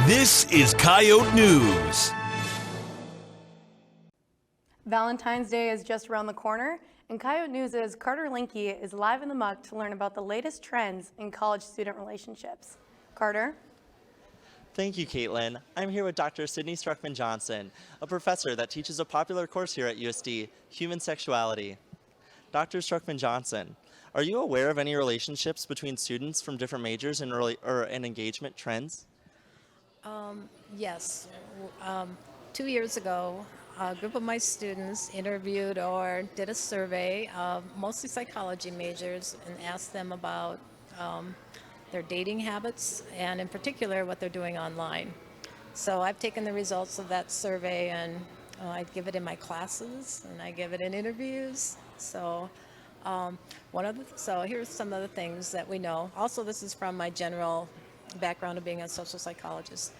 This is Coyote News. Valentine's Day is just around the corner, and Coyote News' Carter Linke is live in the muck to learn about the latest trends in college student relationships. Carter? Thank you, Caitlin. I'm here with Dr. Sydney Struckman Johnson, a professor that teaches a popular course here at USD, Human Sexuality. Dr. Struckman Johnson, are you aware of any relationships between students from different majors and engagement trends? Yes. 2 years ago, a group of my students interviewed or did a survey of mostly psychology majors and asked them about their dating habits and in particular what they're doing online. So I've taken the results of that survey and I give it in my classes and I give it in interviews. So here's some of the things that we know. Also, this is from my general background of being a social psychologist.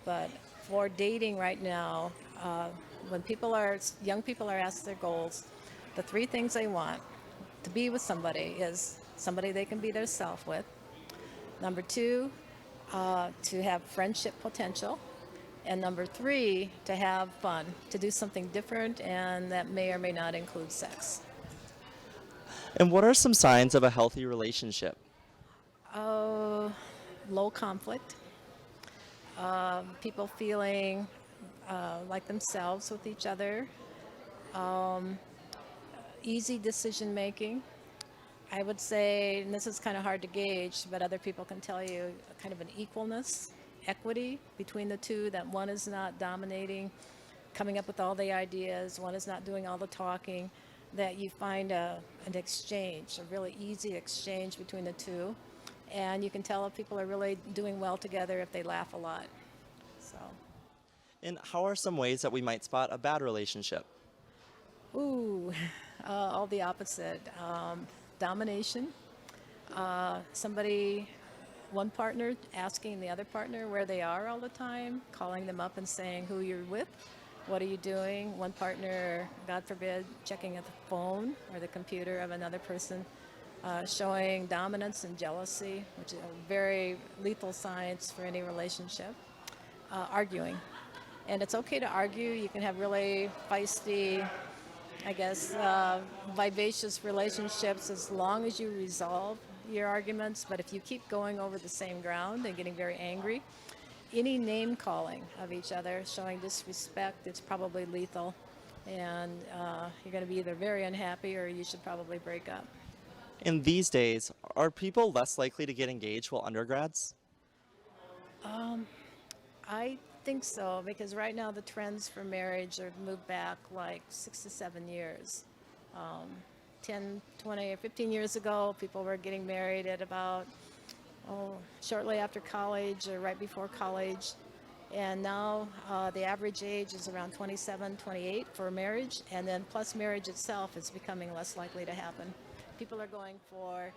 But for dating right now, when young people are asked their goals, the 3 things they want to be with somebody is somebody they can be their self with. Number 2, to have friendship potential. And number 3, to have fun, to do something different, and that may or may not include sex. And what are some signs of a healthy relationship? Low conflict. People feeling like themselves with each other. Easy decision making. I would say, and this is kind of hard to gauge, but other people can tell you, kind of an equalness, equity between the two, that one is not dominating, coming up with all the ideas, one is not doing all the talking, that you find an exchange, a really easy exchange between the two. And you can tell if people are really doing well together if they laugh a lot. So. And how are some ways that we might spot a bad relationship? All the opposite. Domination. One partner asking the other partner where they are all the time, calling them up and saying who you're with, what are you doing? One partner, God forbid, checking at the phone or the computer of another person. Showing dominance and jealousy, which are very lethal signs for any relationship. Arguing. And it's okay to argue. You can have really feisty, vivacious relationships as long as you resolve your arguments. But if you keep going over the same ground and getting very angry, any name calling of each other, showing disrespect, it's probably lethal. And you're going to be either very unhappy or you should probably break up. In these days, are people less likely to get engaged while undergrads? I think so, because right now the trends for marriage are moved back like 6 to 7 years. 10, 20, or 15 years ago, people were getting married at about shortly after college or right before college. And now the average age is around 27, 28 for marriage, and then plus marriage itself is becoming less likely to happen. People are going for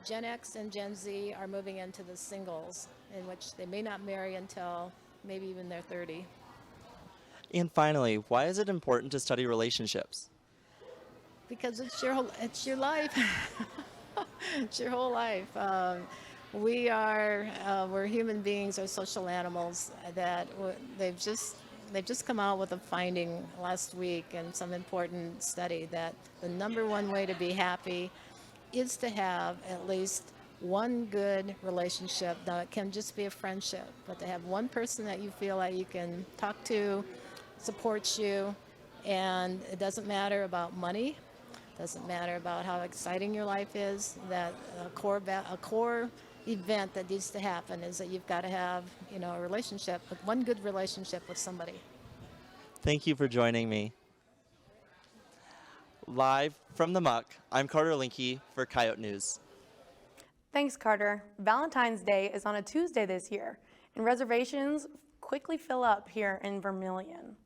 Gen X and Gen Z are moving into the singles, in which they may not marry until maybe even they're 30. And finally, why is it important to study relationships? Because it's your life. It's your whole life. We're human beings, are social animals. That they've just come out with a finding last week in some important study that the number one way to be happy is to have at least one good relationship. Now, it can just be a friendship, but to have one person that you feel like you can talk to, supports you, and it doesn't matter about money, doesn't matter about how exciting your life is, that a core event that needs to happen is that you've got to have, a relationship, one good relationship with somebody. Thank you for joining me. Live from the muck, I'm Carter Linke for Coyote News. Thanks, Carter. Valentine's Day is on a Tuesday this year, and reservations quickly fill up here in Vermilion.